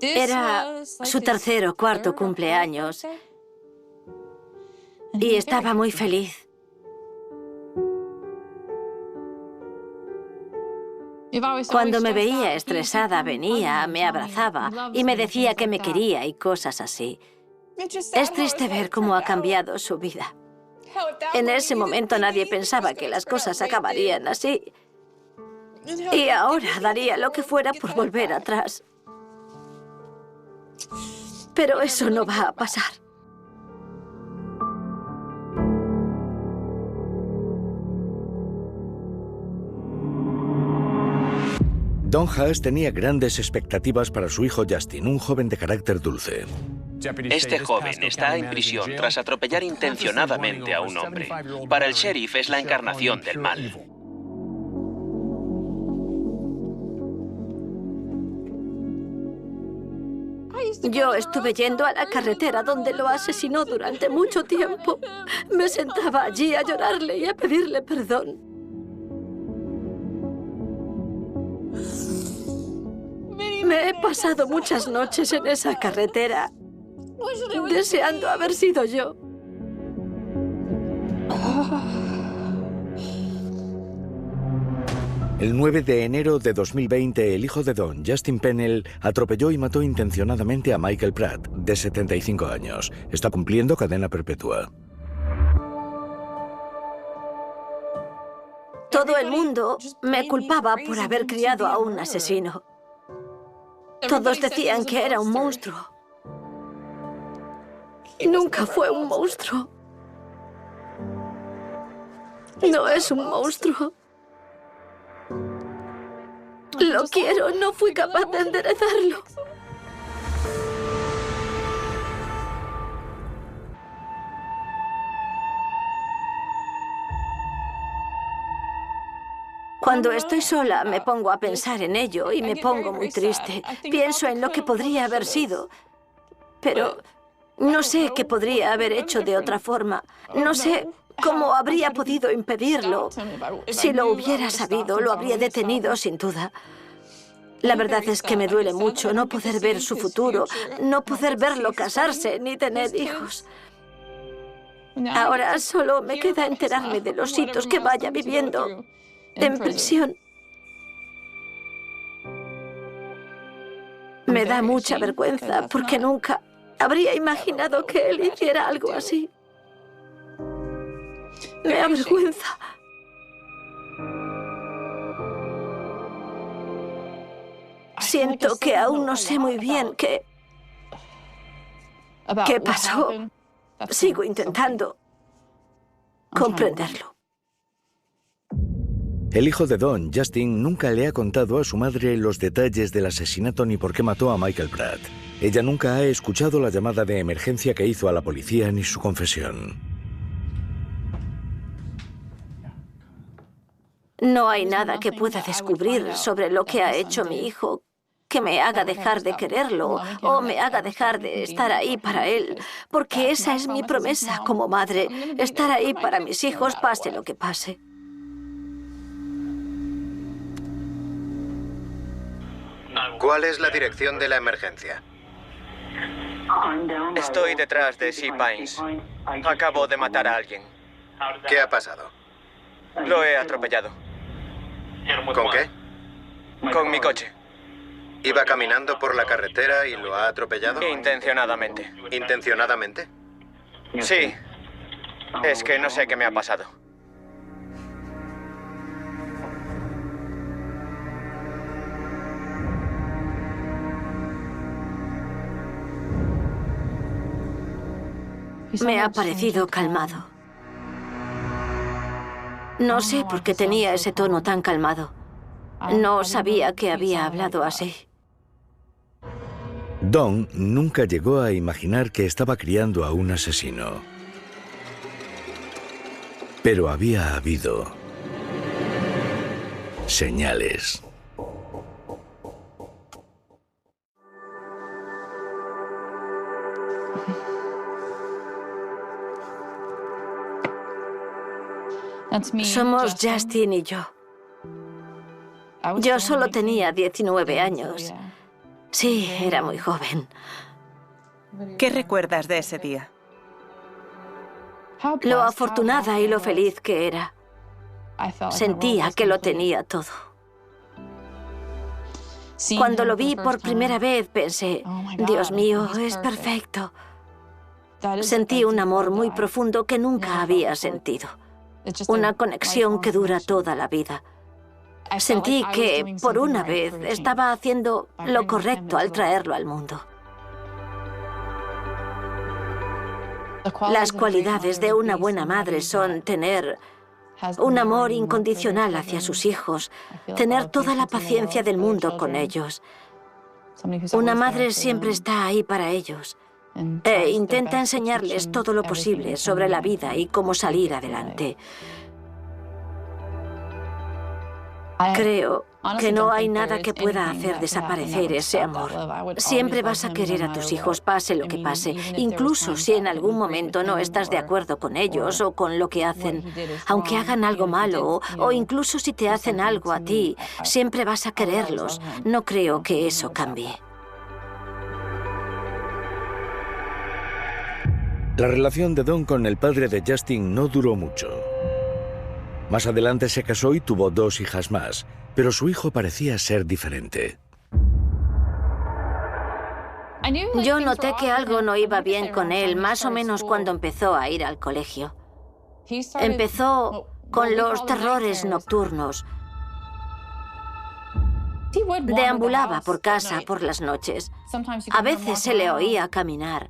Era su tercer o cuarto cumpleaños y estaba muy feliz. Cuando me veía estresada, venía, me abrazaba y me decía que me quería y cosas así. Es triste ver cómo ha cambiado su vida. En ese momento nadie pensaba que las cosas acabarían así. Y ahora daría lo que fuera por volver atrás. Pero eso no va a pasar. Don Haas tenía grandes expectativas para su hijo Justin, un joven de carácter dulce. Este joven está en prisión tras atropellar intencionadamente a un hombre. Para el sheriff es la encarnación del mal. Yo estuve yendo a la carretera donde lo asesinó durante mucho tiempo. Me sentaba allí a llorarle y a pedirle perdón. Me he pasado muchas noches en esa carretera, deseando haber sido yo. El 9 de enero de 2020, el hijo de Don, Justin Pennell, atropelló y mató intencionadamente a Michael Pratt, de 75 años. Está cumpliendo cadena perpetua. Todo el mundo me culpaba por haber criado a un asesino. Todos decían que era un monstruo. Nunca fue un monstruo. No es un monstruo. Lo quiero, no fui capaz de enderezarlo. Cuando estoy sola me pongo a pensar en ello y me pongo muy triste. Pienso en lo que podría haber sido, pero no sé qué podría haber hecho de otra forma. No sé cómo habría podido impedirlo. Si lo hubiera sabido, lo habría detenido sin duda. La verdad es que me duele mucho no poder ver su futuro, no poder verlo casarse ni tener hijos. Ahora solo me queda enterarme de los hitos que vaya viviendo en prisión. Me da mucha vergüenza porque nunca habría imaginado que él hiciera algo así. Me avergüenza. Siento que aún no sé muy bien qué pasó. Sigo intentando comprenderlo. El hijo de Don, Justin, nunca le ha contado a su madre los detalles del asesinato ni por qué mató a Michael Pratt. Ella nunca ha escuchado la llamada de emergencia que hizo a la policía ni su confesión. No hay nada que pueda descubrir sobre lo que ha hecho mi hijo que me haga dejar de quererlo o me haga dejar de estar ahí para él, porque esa es mi promesa como madre, estar ahí para mis hijos pase lo que pase. ¿Cuál es la dirección de la emergencia? Estoy detrás de Sea Pines. Acabo de matar a alguien. ¿Qué ha pasado? Lo he atropellado. ¿Con qué? Con mi coche. ¿Iba caminando por la carretera y lo ha atropellado? Intencionadamente. ¿Intencionadamente? Sí. Es que no sé qué me ha pasado. Me ha parecido calmado. No sé por qué tenía ese tono tan calmado. No sabía que había hablado así. Don nunca llegó a imaginar que estaba criando a un asesino. Pero había habido señales. Somos Justin y yo. Yo solo tenía 19 años. Sí, era muy joven. ¿Qué recuerdas de ese día? Lo afortunada y lo feliz que era. Sentía que lo tenía todo. Cuando lo vi por primera vez pensé, Dios mío, es perfecto. Sentí un amor muy profundo que nunca había sentido. Una conexión que dura toda la vida. Sentí que, por una vez, estaba haciendo lo correcto al traerlo al mundo. Las cualidades de una buena madre son tener un amor incondicional hacia sus hijos, tener toda la paciencia del mundo con ellos. Una madre siempre está ahí para ellos e intenta enseñarles todo lo posible sobre la vida y cómo salir adelante. Creo que no hay nada que pueda hacer desaparecer ese amor. Siempre vas a querer a tus hijos, pase lo que pase, incluso si en algún momento no estás de acuerdo con ellos o con lo que hacen. Aunque hagan algo malo o incluso si te hacen algo a ti, siempre vas a quererlos. No creo que eso cambie. La relación de Dawn con el padre de Justin no duró mucho. Más adelante se casó y tuvo 2 hijas más, pero su hijo parecía ser diferente. Yo noté que algo no iba bien con él, más o menos cuando empezó a ir al colegio. Empezó con los terrores nocturnos. Deambulaba por casa por las noches. A veces se le oía caminar.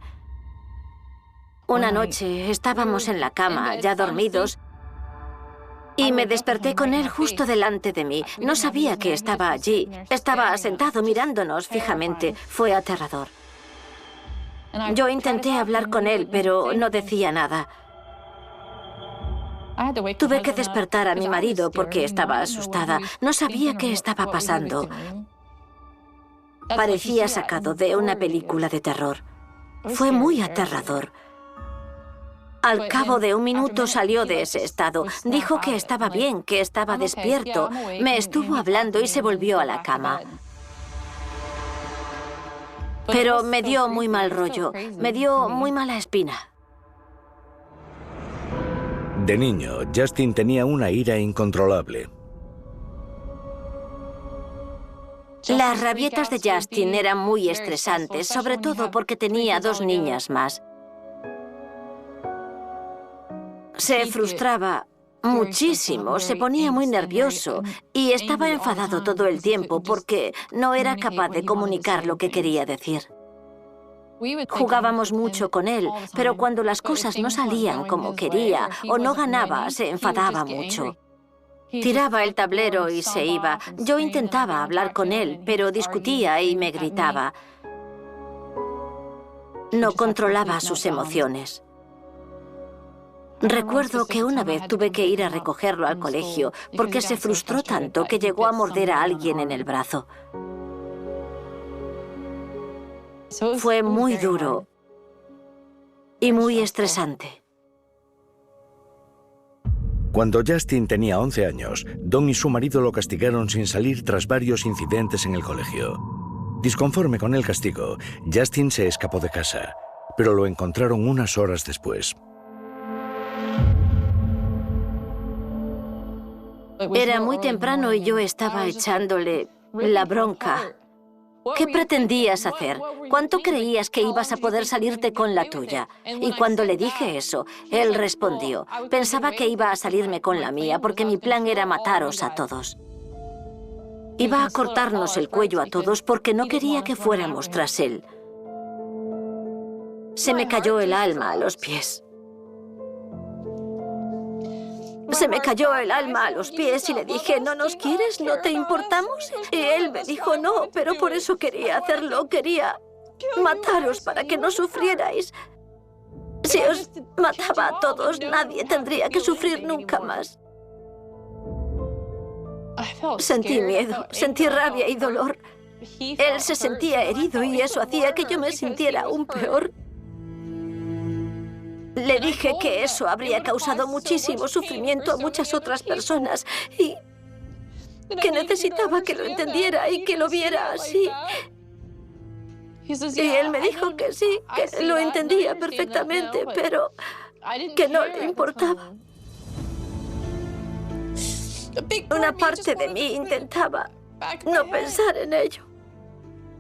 Una noche estábamos en la cama, ya dormidos, y me desperté con él justo delante de mí. No sabía que estaba allí. Estaba sentado mirándonos fijamente. Fue aterrador. Yo intenté hablar con él, pero no decía nada. Tuve que despertar a mi marido porque estaba asustada. No sabía qué estaba pasando. Parecía sacado de una película de terror. Fue muy aterrador. Al cabo de un minuto salió de ese estado. Dijo que estaba bien, que estaba despierto. Me estuvo hablando y se volvió a la cama. Pero me dio muy mal rollo. Me dio muy mala espina. De niño, Justin tenía una ira incontrolable. Las rabietas de Justin eran muy estresantes, sobre todo porque tenía 2 niñas más. Se frustraba muchísimo, se ponía muy nervioso y estaba enfadado todo el tiempo porque no era capaz de comunicar lo que quería decir. Jugábamos mucho con él, pero cuando las cosas no salían como quería o no ganaba, se enfadaba mucho. Tiraba el tablero y se iba. Yo intentaba hablar con él, pero discutía y me gritaba. No controlaba sus emociones. Recuerdo que una vez tuve que ir a recogerlo al colegio porque se frustró tanto que llegó a morder a alguien en el brazo. Fue muy duro y muy estresante. Cuando Justin tenía 11 años, Dawn y su marido lo castigaron sin salir tras varios incidentes en el colegio. Disconforme con el castigo, Justin se escapó de casa, pero lo encontraron unas horas después. Era muy temprano y yo estaba echándole la bronca. ¿Qué pretendías hacer? ¿Cuánto creías que ibas a poder salirte con la tuya? Y cuando le dije eso, él respondió, pensaba que iba a salirme con la mía porque mi plan era mataros a todos. Iba a cortarnos el cuello a todos porque no quería que fuéramos tras él. Se me cayó el alma a los pies. Se me cayó el alma a los pies y le dije, ¿no nos quieres? ¿No te importamos? Y él me dijo, no, pero por eso quería hacerlo. Quería mataros para que no sufrierais. Si os mataba a todos, nadie tendría que sufrir nunca más. Sentí miedo, sentí rabia y dolor. Él se sentía herido y eso hacía que yo me sintiera aún peor. Le dije que eso habría causado muchísimo sufrimiento a muchas otras personas y que necesitaba que lo entendiera y que lo viera así. Y él me dijo que sí, que lo entendía perfectamente, pero que no le importaba. Una parte de mí intentaba no pensar en ello.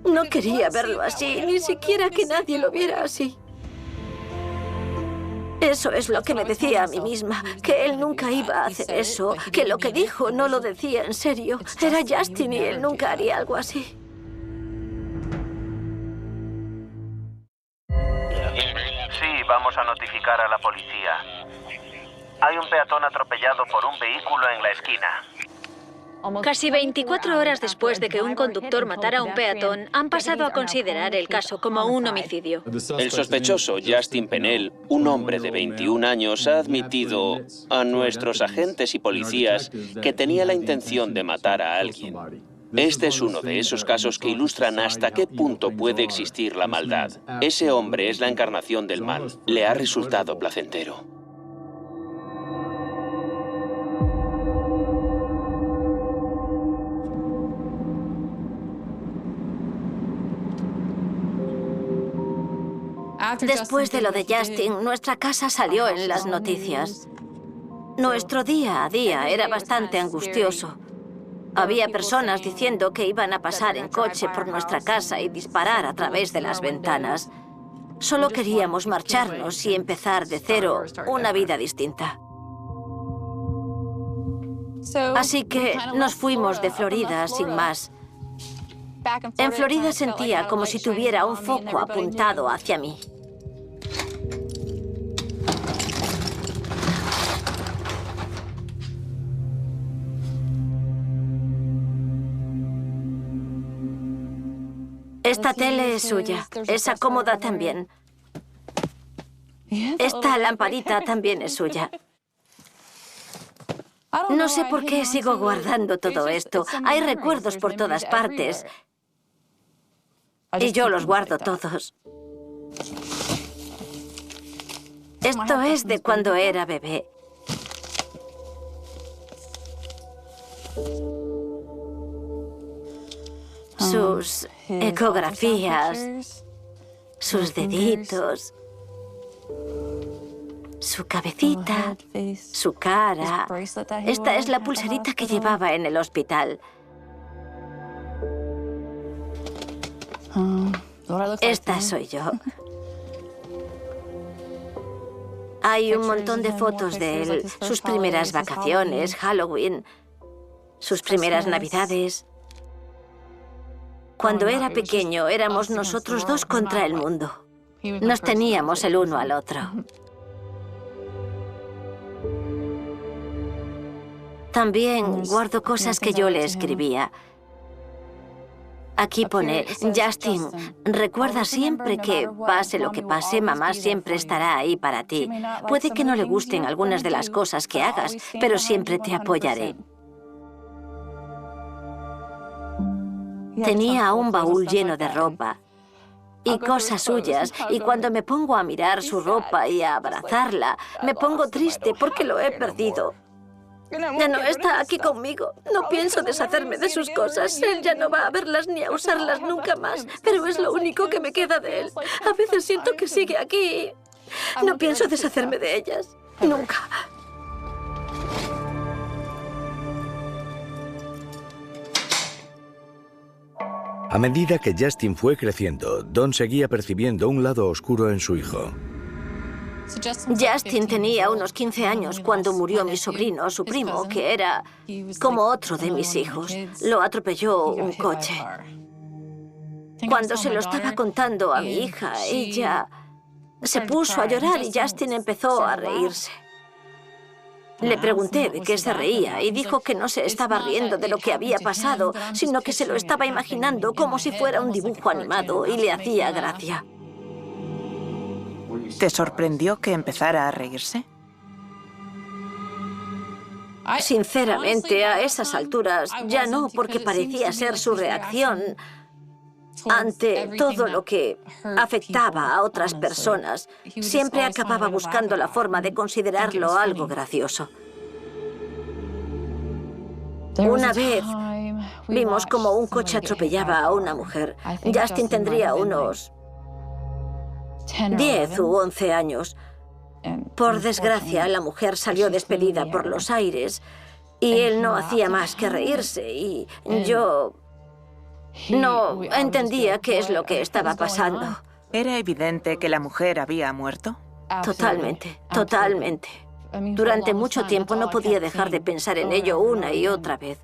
No quería verlo así, ni siquiera que nadie lo viera así. Eso es lo que me decía a mí misma, que él nunca iba a hacer eso, que lo que dijo no lo decía en serio. Era Justin y él nunca haría algo así. Sí, vamos a notificar a la policía. Hay un peatón atropellado por un vehículo en la esquina. Casi 24 horas después de que un conductor matara a un peatón, han pasado a considerar el caso como un homicidio. El sospechoso, Justin Pennell, un hombre de 21 años, ha admitido a nuestros agentes y policías que tenía la intención de matar a alguien. Este es uno de esos casos que ilustran hasta qué punto puede existir la maldad. Ese hombre es la encarnación del mal. Le ha resultado placentero. Después de lo de Justin, nuestra casa salió en las noticias. Nuestro día a día era bastante angustioso. Había personas diciendo que iban a pasar en coche por nuestra casa y disparar a través de las ventanas. Solo queríamos marcharnos y empezar de cero una vida distinta. Así que nos fuimos de Florida sin más. En Florida sentía como si tuviera un foco apuntado hacia mí. Esta tele es suya. Esa cómoda también. Esta lamparita también es suya. No sé por qué sigo guardando todo esto. Hay recuerdos por todas partes. Y yo los guardo todos. Esto es de cuando era bebé. Sus ecografías, sus deditos, su cabecita, su cara. Esta es la pulserita que llevaba en el hospital. Esta soy yo. Hay un montón de fotos de él, sus primeras vacaciones, Halloween, sus primeras Navidades. Cuando era pequeño, éramos nosotros dos contra el mundo. Nos teníamos el uno al otro. También guardo cosas que yo le escribía. Aquí pone, Justin, recuerda siempre que, pase lo que pase, mamá siempre estará ahí para ti. Puede que no le gusten algunas de las cosas que hagas, pero siempre te apoyaré. Tenía un baúl lleno de ropa y cosas suyas, y cuando me pongo a mirar su ropa y a abrazarla, me pongo triste porque lo he perdido. Ya no está aquí conmigo. No pienso deshacerme de sus cosas. Él ya no va a verlas ni a usarlas nunca más, pero es lo único que me queda de él. A veces siento que sigue aquí. No pienso deshacerme de ellas. Nunca. A medida que Justin fue creciendo, Dawn seguía percibiendo un lado oscuro en su hijo. Justin tenía unos 15 años cuando murió mi sobrino, su primo, que era como otro de mis hijos. Lo atropelló un coche. Cuando se lo estaba contando a mi hija, ella se puso a llorar y Justin empezó a reírse. Le pregunté de qué se reía y dijo que no se estaba riendo de lo que había pasado, sino que se lo estaba imaginando como si fuera un dibujo animado y le hacía gracia. ¿Te sorprendió que empezara a reírse? Sinceramente, a esas alturas ya no, porque parecía ser su reacción ante todo lo que afectaba a otras personas. Siempre acababa buscando la forma de considerarlo algo gracioso. Una vez vimos como un coche atropellaba a una mujer. Justin tendría unos 10 u 11 años. Por desgracia, la mujer salió despedida por los aires y él no hacía más que reírse y yo no entendía qué es lo que estaba pasando. ¿Era evidente que la mujer había muerto? Totalmente, totalmente. Durante mucho tiempo no podía dejar de pensar en ello una y otra vez.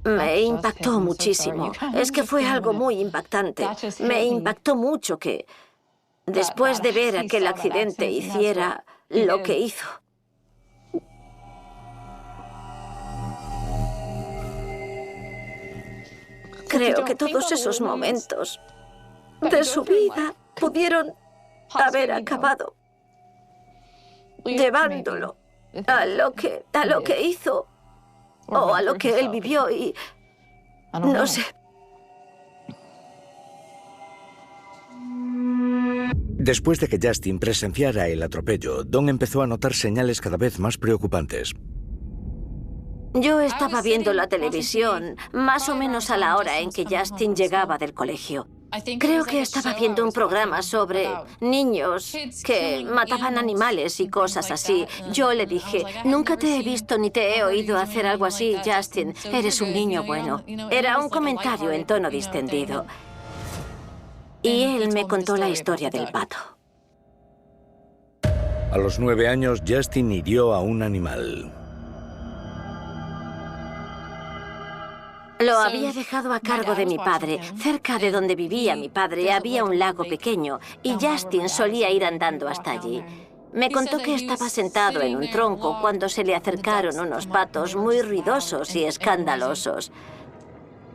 Me impactó muchísimo. Es que fue algo muy impactante. Me impactó mucho que, después de ver aquel accidente, hiciera lo que hizo. Creo que todos esos momentos de su vida pudieron haber acabado llevándolo a lo que hizo o a lo que él vivió y no sé. Después de que Justin presenciara el atropello, Dawn empezó a notar señales cada vez más preocupantes. Yo estaba viendo la televisión más o menos a la hora en que Justin llegaba del colegio. Creo que estaba viendo un programa sobre niños que mataban animales y cosas así. Yo le dije, nunca te he visto ni te he oído hacer algo así, Justin. Eres un niño bueno. Era un comentario en tono distendido. Y él me contó la historia del pato. A los 9 años, Justin hirió a un animal. Lo había dejado a cargo de mi padre. Cerca de donde vivía mi padre había un lago pequeño y Justin solía ir andando hasta allí. Me contó que estaba sentado en un tronco cuando se le acercaron unos patos muy ruidosos y escandalosos.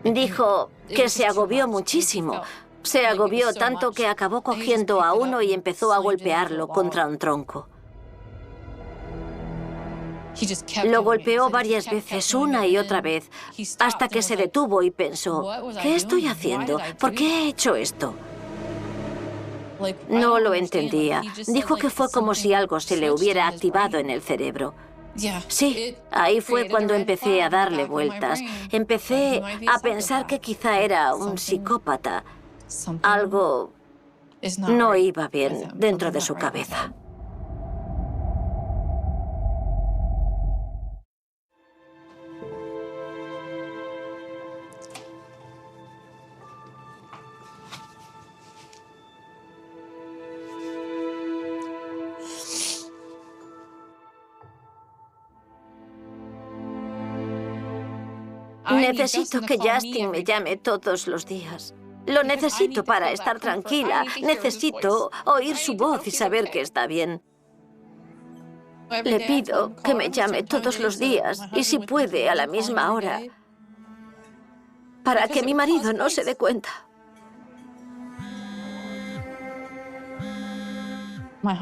Dijo que se agobió muchísimo. Se agobió tanto que acabó cogiendo a uno y empezó a golpearlo contra un tronco. Lo golpeó varias veces, una y otra vez, hasta que se detuvo y pensó, ¿qué estoy haciendo? ¿Por qué he hecho esto? No lo entendía. Dijo que fue como si algo se le hubiera activado en el cerebro. Sí, ahí fue cuando empecé a darle vueltas. Empecé a pensar que quizá era un psicópata. Algo no iba bien dentro de su cabeza. Necesito que Justin me llame todos los días. Lo necesito para estar tranquila. Necesito oír su voz y saber que está bien. Le pido que me llame todos los días y si puede a la misma hora, para que mi marido no se dé cuenta.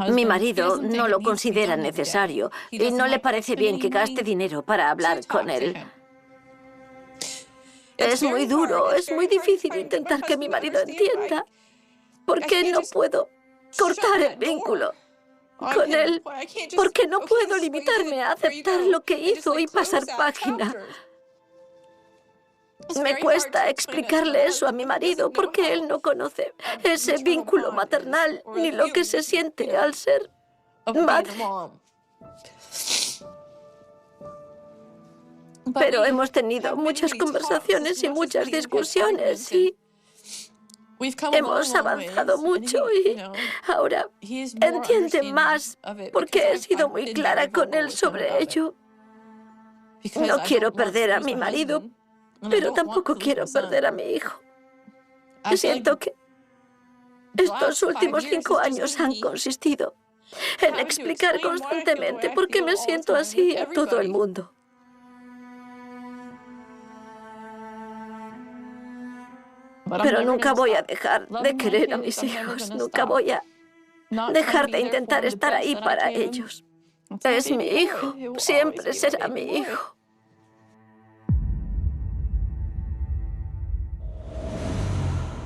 Mi marido no lo considera necesario y no le parece bien que gaste dinero para hablar con él. Es muy duro, es muy difícil intentar que mi marido entienda. ¿Por qué no puedo cortar el vínculo con él? ¿Por qué no puedo limitarme a aceptar lo que hizo y pasar página? Me cuesta explicarle eso a mi marido porque él no conoce ese vínculo maternal ni lo que se siente al ser madre. Pero hemos tenido muchas conversaciones y muchas discusiones y hemos avanzado mucho y ahora entiende más porque he sido muy clara con él sobre ello. No quiero perder a mi marido, pero tampoco quiero perder a mi hijo. Siento que estos últimos 5 años han consistido en explicar constantemente por qué me siento así a todo el mundo. Pero nunca voy a dejar de querer a mis hijos. Nunca voy a dejar de intentar estar ahí para ellos. Es mi hijo. Siempre será mi hijo.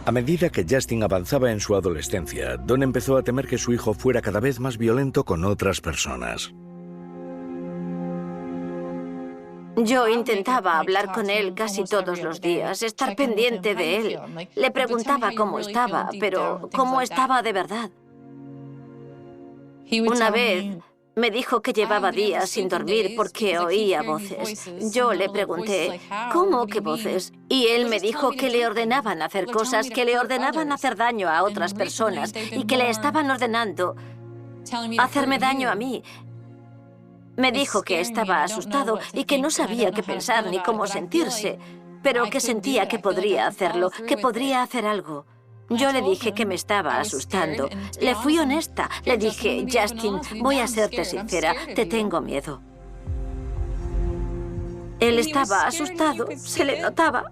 A medida que Justin avanzaba en su adolescencia, Dawn empezó a temer que su hijo fuera cada vez más violento con otras personas. Yo intentaba hablar con él casi todos los días, estar pendiente de él. Le preguntaba cómo estaba, pero cómo estaba de verdad. Una vez me dijo que llevaba días sin dormir porque oía voces. Yo le pregunté, ¿cómo que voces? Y él me dijo que le ordenaban hacer cosas, que le ordenaban hacer daño a otras personas y que le estaban ordenando hacerme daño a mí. Me dijo que estaba asustado y que no sabía qué pensar ni cómo sentirse, pero que sentía que podría hacerlo, que podría hacer algo. Yo le dije que me estaba asustando. Le fui honesta. Le dije, Justin, voy a serte sincera, te tengo miedo. Él estaba asustado, se le notaba.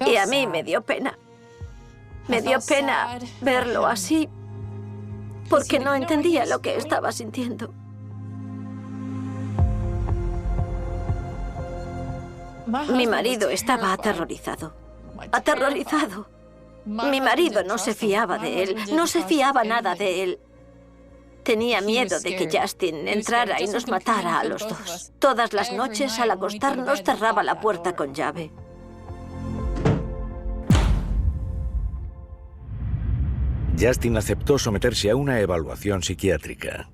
Y a mí me dio pena. Me dio pena verlo así, porque no entendía lo que estaba sintiendo. Mi marido estaba aterrorizado. Aterrorizado. Mi marido no se fiaba de él, no se fiaba nada de él. Tenía miedo de que Justin entrara y nos matara a los dos. Todas las noches, al acostarnos, cerraba la puerta con llave. Justin aceptó someterse a una evaluación psiquiátrica.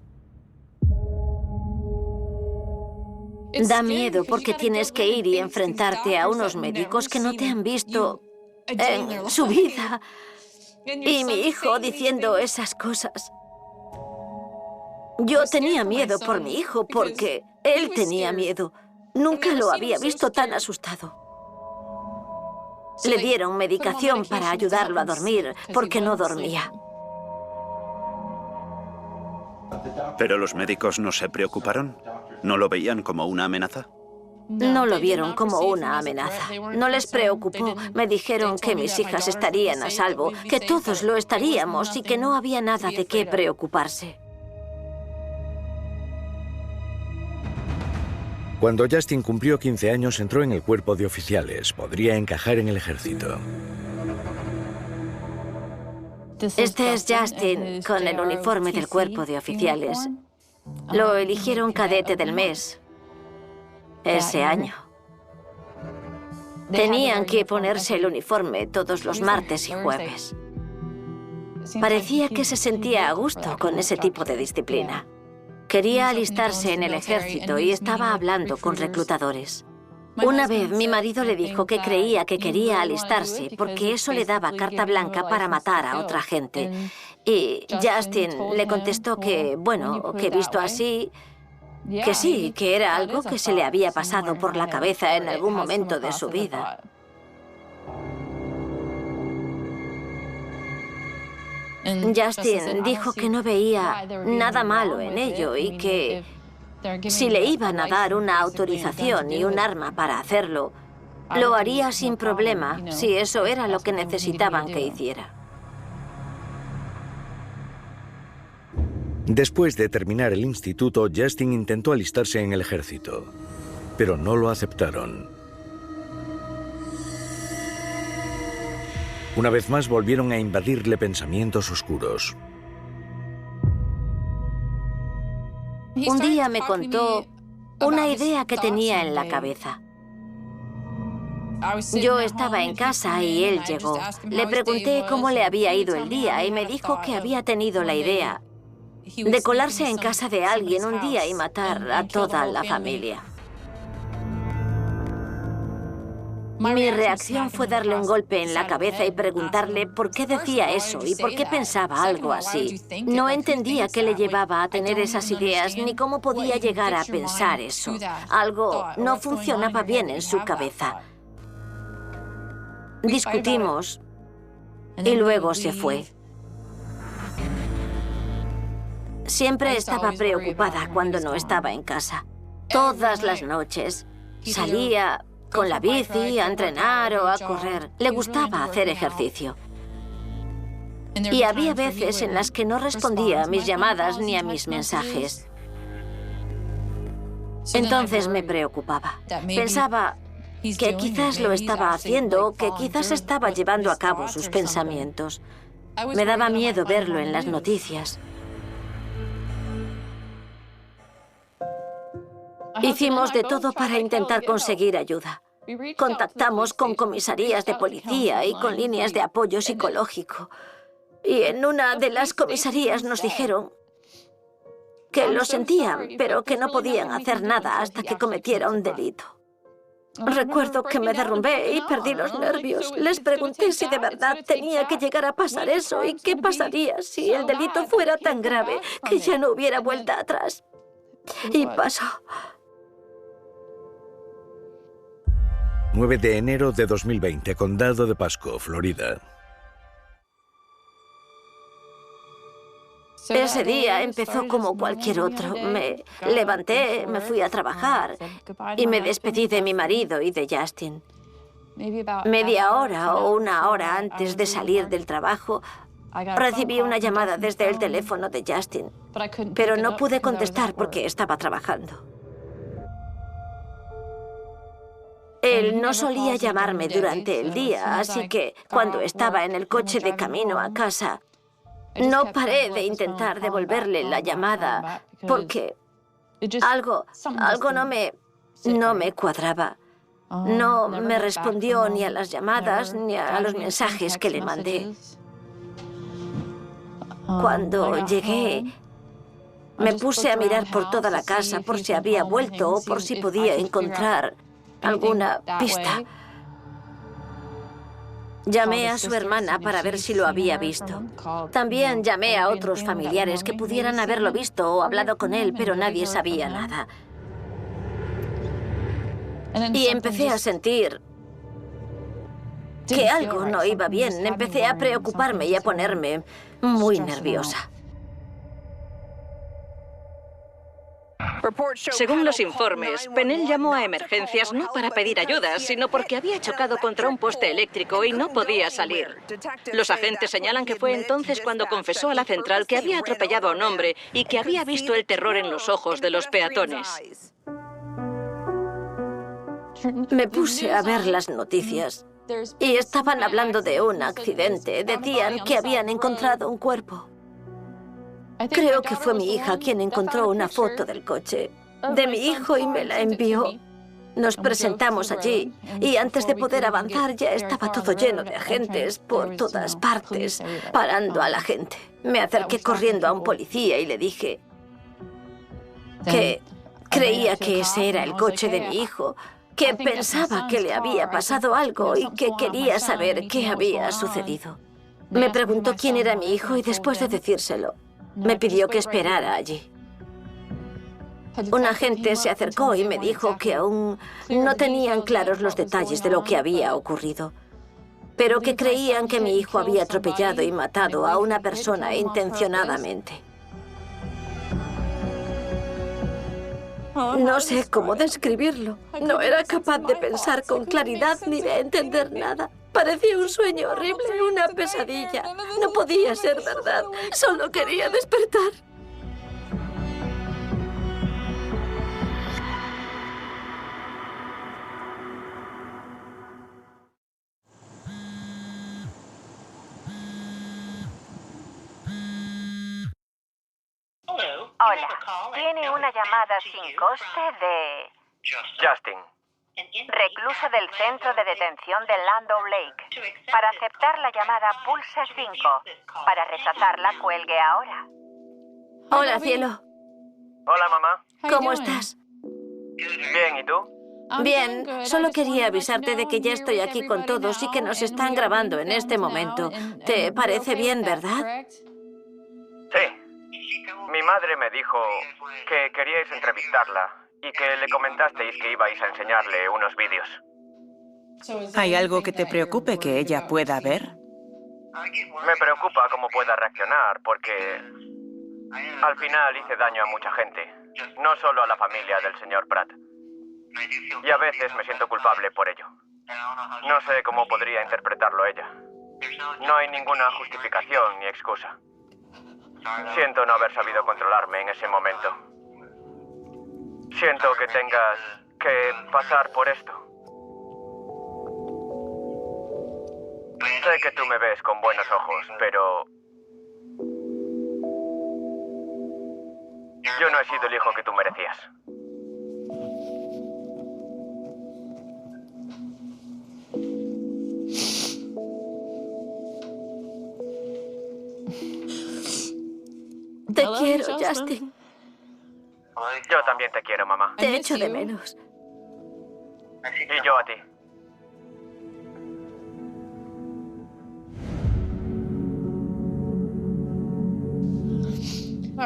Da miedo porque tienes que ir y enfrentarte a unos médicos que no te han visto en su vida. Y mi hijo diciendo esas cosas. Yo tenía miedo por mi hijo porque él tenía miedo. Nunca lo había visto tan asustado. Le dieron medicación para ayudarlo a dormir porque no dormía. ¿Pero los médicos no se preocuparon? ¿No lo veían como una amenaza? No lo vieron como una amenaza. No les preocupó. Me dijeron que mis hijas estarían a salvo, que todos lo estaríamos y que no había nada de qué preocuparse. Cuando Justin cumplió 15 años, entró en el cuerpo de oficiales. Podría encajar en el ejército. Este es Justin con el uniforme del cuerpo de oficiales. Lo eligieron cadete del mes ese año. Tenían que ponerse el uniforme todos los martes y jueves. Parecía que se sentía a gusto con ese tipo de disciplina. Quería alistarse en el ejército y estaba hablando con reclutadores. Una vez mi marido le dijo que creía que quería alistarse porque eso le daba carta blanca para matar a otra gente. Y Justin le contestó que, bueno, que visto así, que sí, que era algo que se le había pasado por la cabeza en algún momento de su vida. Justin dijo que no veía nada malo en ello y que si le iban a dar una autorización y un arma para hacerlo, lo haría sin problema si eso era lo que necesitaban que hiciera. Después de terminar el instituto, Justin intentó alistarse en el ejército, pero no lo aceptaron. Una vez más volvieron a invadirle pensamientos oscuros. Un día me contó una idea que tenía en la cabeza. Yo estaba en casa y él llegó. Le pregunté cómo le había ido el día y me dijo que había tenido la idea de colarse en casa de alguien un día y matar a toda la familia. Mi reacción fue darle un golpe en la cabeza y preguntarle por qué decía eso y por qué pensaba algo así. No entendía qué le llevaba a tener esas ideas ni cómo podía llegar a pensar eso. Algo no funcionaba bien en su cabeza. Discutimos y luego se fue. Siempre estaba preocupada cuando no estaba en casa. Todas las noches salía con la bici a entrenar o a correr. Le gustaba hacer ejercicio. Y había veces en las que no respondía a mis llamadas ni a mis mensajes. Entonces me preocupaba. Pensaba que quizás lo estaba haciendo o que quizás estaba llevando a cabo sus pensamientos. Me daba miedo verlo en las noticias. Hicimos de todo para intentar conseguir ayuda. Contactamos con comisarías de policía y con líneas de apoyo psicológico. Y en una de las comisarías nos dijeron que lo sentían, pero que no podían hacer nada hasta que cometiera un delito. Recuerdo que me derrumbé y perdí los nervios. Les pregunté si de verdad tenía que llegar a pasar eso y qué pasaría si el delito fuera tan grave que ya no hubiera vuelta atrás. Y pasó. 9 de enero de 2020, Condado de Pasco, Florida. Ese día empezó como cualquier otro. Me levanté, me fui a trabajar y me despedí de mi marido y de Justin. Media hora o una hora antes de salir del trabajo, recibí una llamada desde el teléfono de Justin, pero no pude contestar porque estaba trabajando. Él no solía llamarme durante el día, así que cuando estaba en el coche de camino a casa, no paré de intentar devolverle la llamada porque algo no me cuadraba. No me respondió ni a las llamadas ni a los mensajes que le mandé. Cuando llegué, me puse a mirar por toda la casa por si había vuelto o por si podía encontrar alguna pista. Llamé a su hermana para ver si lo había visto. También llamé a otros familiares que pudieran haberlo visto o hablado con él, pero nadie sabía nada. Y empecé a sentir que algo no iba bien. Empecé a preocuparme y a ponerme muy nerviosa. Según los informes, Pennell llamó a emergencias no para pedir ayuda, sino porque había chocado contra un poste eléctrico y no podía salir. Los agentes señalan que fue entonces cuando confesó a la central que había atropellado a un hombre y que había visto el terror en los ojos de los peatones. Me puse a ver las noticias y estaban hablando de un accidente. Decían que habían encontrado un cuerpo. Creo que fue mi hija quien encontró una foto del coche de mi hijo y me la envió. Nos presentamos allí y antes de poder avanzar ya estaba todo lleno de agentes por todas partes, parando a la gente. Me acerqué corriendo a un policía y le dije que creía que ese era el coche de mi hijo, que pensaba que le había pasado algo y que quería saber qué había sucedido. Me preguntó quién era mi hijo y después de decírselo, me pidió que esperara allí. Un agente se acercó y me dijo que aún no tenían claros los detalles de lo que había ocurrido, pero que creían que mi hijo había atropellado y matado a una persona intencionadamente. No sé cómo describirlo. No era capaz de pensar con claridad ni de entender nada. Parecía un sueño horrible, una pesadilla. No podía ser verdad. Solo quería despertar. Hola, tiene una llamada sin coste de Justin. recluso del centro de detención de Land O'Lake. Para aceptar la llamada, pulse 5. Para rechazarla, cuelgue ahora. Hola, cielo. Hola, mamá. ¿Cómo estás? Bien, ¿y tú? Bien, solo quería avisarte de que ya estoy aquí con todos y que nos están grabando en este momento. ¿Te parece bien, verdad? Sí. Mi madre me dijo que queríais entrevistarla y que le comentasteis que ibais a enseñarle unos vídeos. ¿Hay algo que te preocupe que ella pueda ver? Me preocupa cómo pueda reaccionar porque al final hice daño a mucha gente, no solo a la familia del señor Pratt. Y a veces me siento culpable por ello. No sé cómo podría interpretarlo ella. No hay ninguna justificación ni excusa. Siento no haber sabido controlarme en ese momento. Siento que tengas que pasar por esto. Sé que tú me ves con buenos ojos, pero yo no he sido el hijo que tú merecías. Te quiero, Justin. Yo también te quiero, mamá. Te echo de menos. Y yo a ti.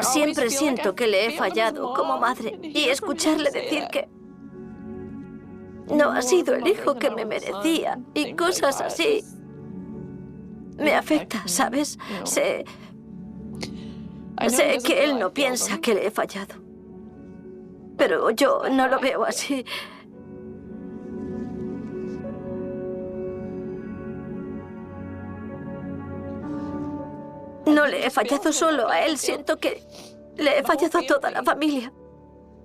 Siempre siento que le he fallado como madre y escucharle decir que no ha sido el hijo que me merecía y cosas así me afecta, ¿sabes? Sé que él no piensa que le he fallado, pero yo no lo veo así. No le he fallado solo a él, siento que le he fallado a toda la familia,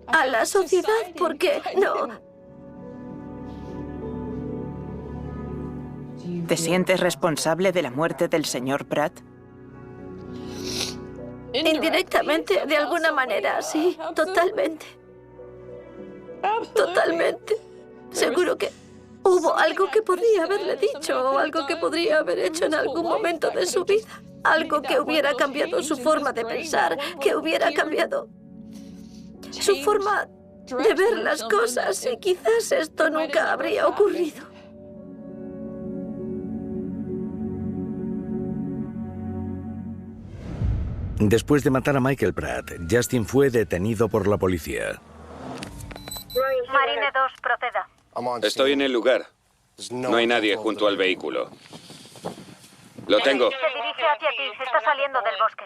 a la sociedad, porque no... ¿Te sientes responsable de la muerte del señor Pratt? Indirectamente, de alguna manera, sí, totalmente. Totalmente. Seguro que hubo algo que podría haberle dicho o algo que podría haber hecho en algún momento de su vida. Algo que hubiera cambiado su forma de pensar, que hubiera cambiado su forma de ver las cosas y quizás esto nunca habría ocurrido. Después de matar a Michael Pratt, Justin fue detenido por la policía. Marine 2, proceda. Estoy en el lugar. No hay nadie junto al vehículo. Lo tengo. Se dirige hacia ti. Está saliendo del bosque.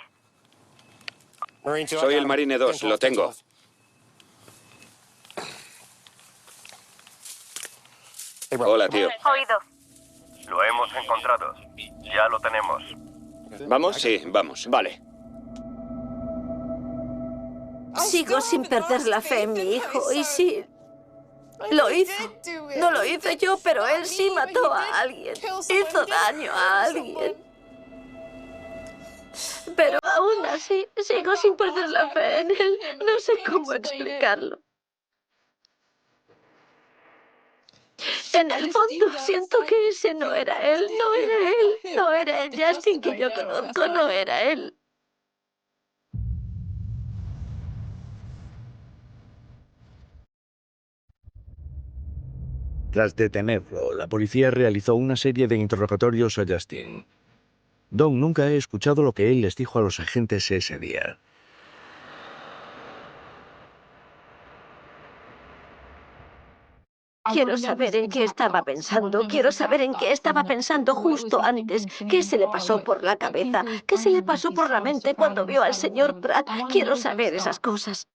Soy el Marine 2. Lo tengo. Hola, tío. Oído. Lo hemos encontrado. Ya lo tenemos. ¿Vamos? Sí, vamos. Vale. Sigo sin perder la fe en mi hijo y sí, lo hizo. No lo hice yo, pero él sí mató a alguien. Hizo daño a alguien. Pero aún así, sigo sin perder la fe en él. No sé cómo explicarlo. En el fondo, siento que ese no era él, no era él. No era el Justin que yo conozco, no era él. Tras detenerlo, la policía realizó una serie de interrogatorios a Justin. Don nunca ha escuchado lo que él les dijo a los agentes ese día. Quiero saber en qué estaba pensando. Quiero saber en qué estaba pensando justo antes. ¿Qué se le pasó por la cabeza? ¿Qué se le pasó por la mente cuando vio al señor Pratt? Quiero saber esas cosas.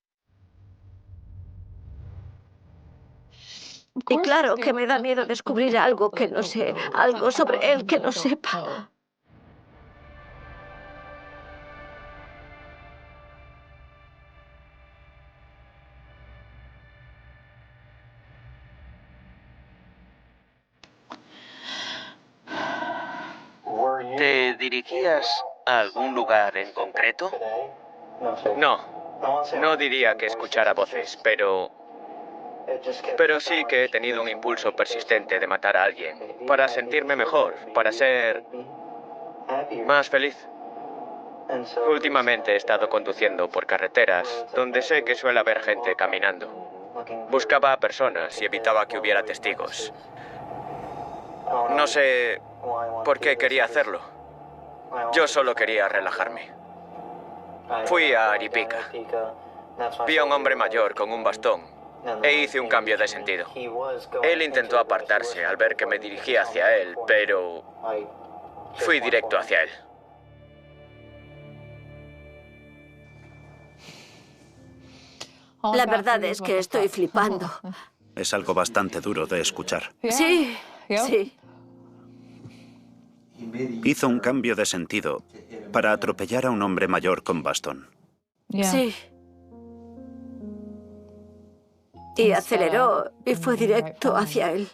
Y claro que me da miedo descubrir algo que no sé, algo sobre él que no sepa. ¿Te dirigías a algún lugar en concreto? No diría que escuchara voces, pero sí que he tenido un impulso persistente de matar a alguien, para sentirme mejor, para ser más feliz. Últimamente he estado conduciendo por carreteras donde sé que suele haber gente caminando. Buscaba a personas y evitaba que hubiera testigos. No sé por qué quería hacerlo. Yo solo quería relajarme. Fui a Aripica. Vi a un hombre mayor con un bastón e hice un cambio de sentido. Él intentó apartarse al ver que me dirigía hacia él, pero fui directo hacia él. La verdad es que estoy flipando. Es algo bastante duro de escuchar. Sí, sí. Hizo un cambio de sentido para atropellar a un hombre mayor con bastón. Sí. Y aceleró y fue directo hacia él.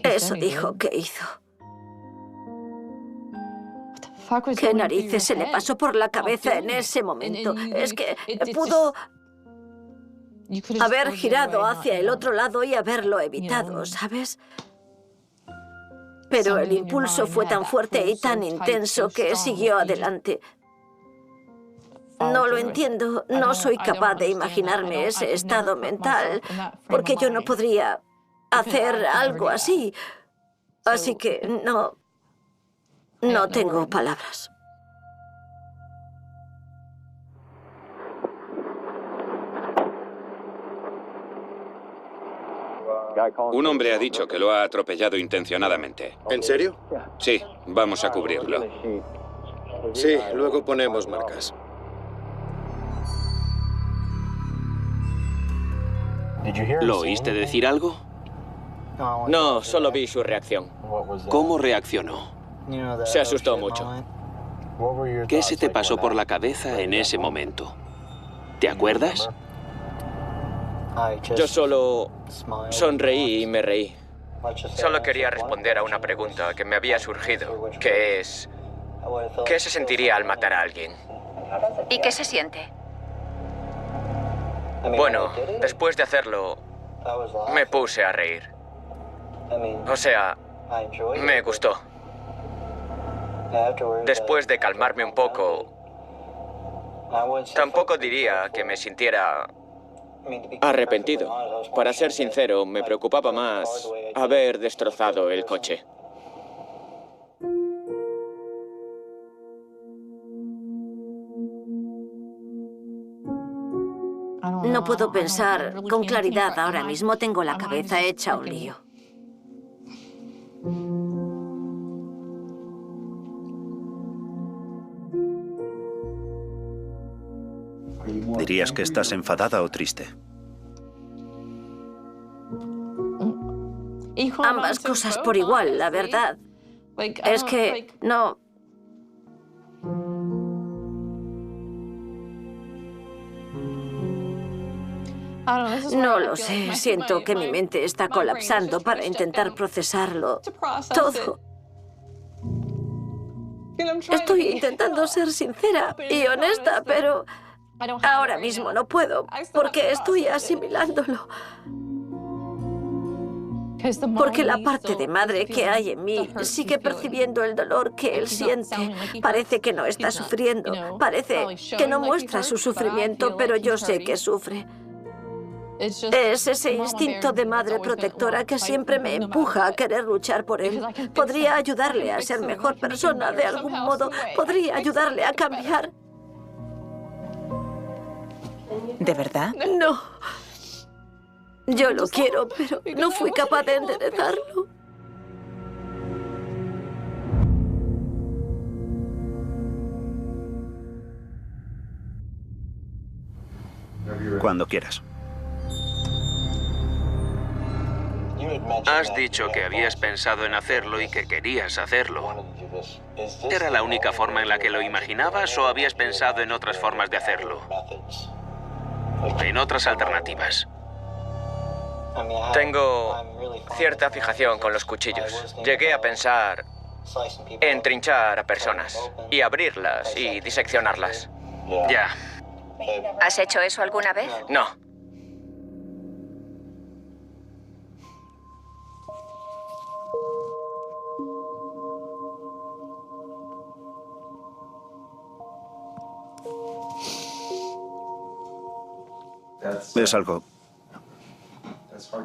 Eso dijo que hizo. ¿Qué narices se le pasó por la cabeza en ese momento? Es que pudo haber girado hacia el otro lado y haberlo evitado, ¿sabes? Pero el impulso fue tan fuerte y tan intenso que siguió adelante. No lo entiendo. No soy capaz de imaginarme ese estado mental, porque yo no podría hacer algo así. Así que no tengo palabras. Un hombre ha dicho que lo ha atropellado intencionadamente. ¿En serio? Sí, vamos a cubrirlo. Sí, luego ponemos marcas. ¿Lo oíste decir algo? No, solo vi su reacción. ¿Cómo reaccionó? Se asustó mucho. ¿Qué se te pasó por la cabeza en ese momento? ¿Te acuerdas? Yo solo sonreí y me reí. Solo quería responder a una pregunta que me había surgido, que es... ¿qué se sentiría al matar a alguien? ¿Y qué se siente? Bueno, después de hacerlo, me puse a reír. O sea, me gustó. Después de calmarme un poco, tampoco diría que me sintiera arrepentido. Para ser sincero, me preocupaba más haber destrozado el coche. No puedo pensar con claridad ahora mismo. Tengo la cabeza hecha un lío. ¿Dirías que estás enfadada o triste? Ambas cosas por igual, la verdad. Es que no... No lo sé. Siento que mi mente está colapsando para intentar procesarlo todo. Estoy intentando ser sincera y honesta, pero ahora mismo no puedo, porque estoy asimilándolo. Porque la parte de madre que hay en mí sigue percibiendo el dolor que él siente. Parece que no está sufriendo, parece que no muestra su sufrimiento, pero yo sé que sufre. Es ese instinto de madre protectora que siempre me empuja a querer luchar por él. Podría ayudarle a ser mejor persona de algún modo. Podría ayudarle a cambiar. ¿De verdad? No. Yo lo quiero, pero no fui capaz de enderezarlo. Cuando quieras. Has dicho que habías pensado en hacerlo y que querías hacerlo. ¿Era la única forma en la que lo imaginabas o habías pensado en otras formas de hacerlo? En otras alternativas. Tengo cierta fijación con los cuchillos. Llegué a pensar en trinchar a personas y abrirlas y diseccionarlas. Ya. ¿Has hecho eso alguna vez? No.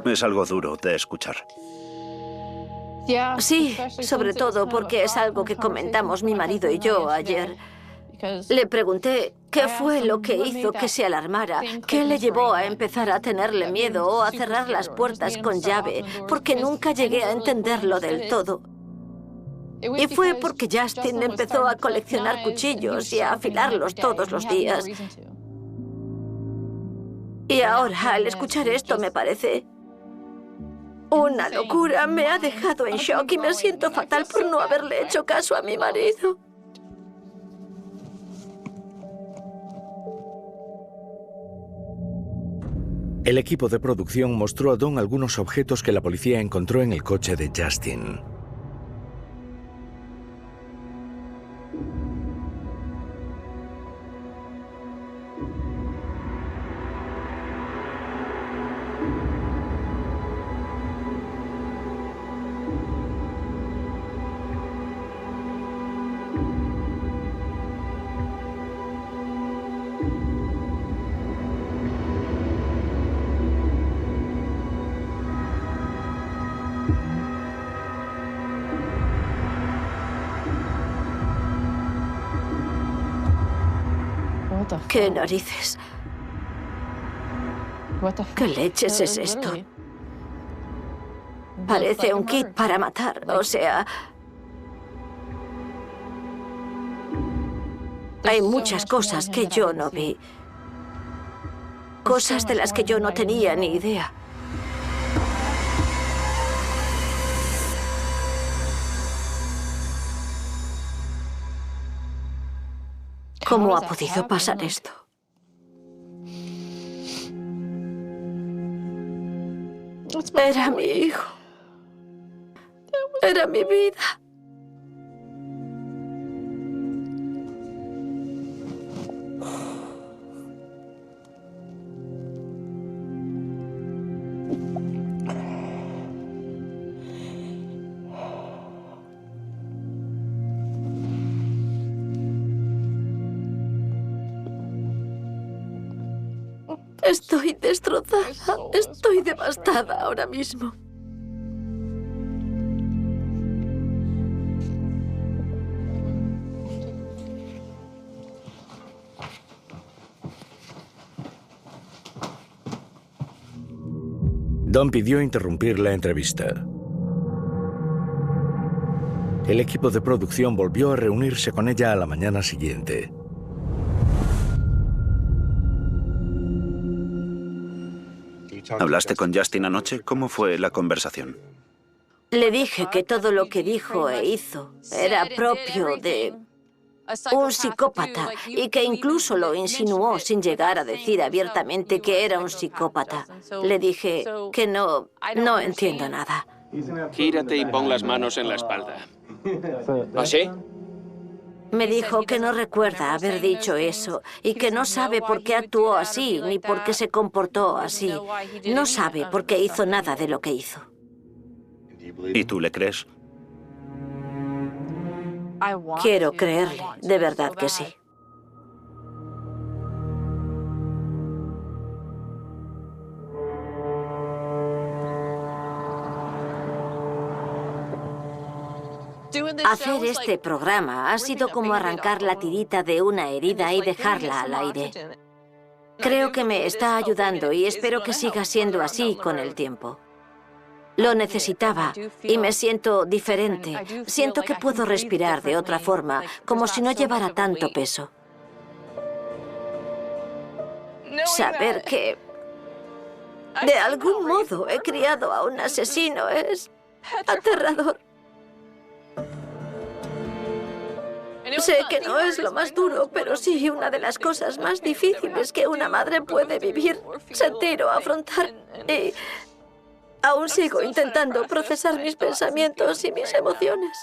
Es algo duro de escuchar. Sí, sobre todo porque es algo que comentamos mi marido y yo ayer. Le pregunté qué fue lo que hizo que se alarmara, qué le llevó a empezar a tenerle miedo o a cerrar las puertas con llave, porque nunca llegué a entenderlo del todo. Y fue porque Justin empezó a coleccionar cuchillos y a afilarlos todos los días. Y ahora, al escuchar esto, me parece una locura. Me ha dejado en shock y me siento fatal por no haberle hecho caso a mi marido. El equipo de producción mostró a Don algunos objetos que la policía encontró en el coche de Justin. ¿Qué narices? ¿Qué leches es esto? Parece un kit para matar, o sea... Hay muchas cosas que yo no vi. Cosas de las que yo no tenía ni idea. ¿Cómo ha podido pasar esto? Era mi hijo. Era mi vida. Estoy destrozada. Estoy devastada ahora mismo. Don pidió interrumpir la entrevista. El equipo de producción volvió a reunirse con ella a la mañana siguiente. ¿Hablaste con Justin anoche? ¿Cómo fue la conversación? Le dije que todo lo que dijo e hizo era propio de un psicópata y que incluso lo insinuó sin llegar a decir abiertamente que era un psicópata. Le dije que no entiendo nada. Gírate y pon las manos en la espalda. ¿Ah, sí? Me dijo que no recuerda haber dicho eso y que no sabe por qué actuó así ni por qué se comportó así. No sabe por qué hizo nada de lo que hizo. ¿Y tú le crees? Quiero creerle, de verdad que sí. Hacer este programa ha sido como arrancar la tirita de una herida y dejarla al aire. Creo que me está ayudando y espero que siga siendo así con el tiempo. Lo necesitaba y me siento diferente. Siento que puedo respirar de otra forma, como si no llevara tanto peso. Saber que de algún modo he criado a un asesino es aterrador. Sé que no es lo más duro, pero sí una de las cosas más difíciles que una madre puede vivir, sentir o afrontar. Y aún sigo intentando procesar mis pensamientos y mis emociones.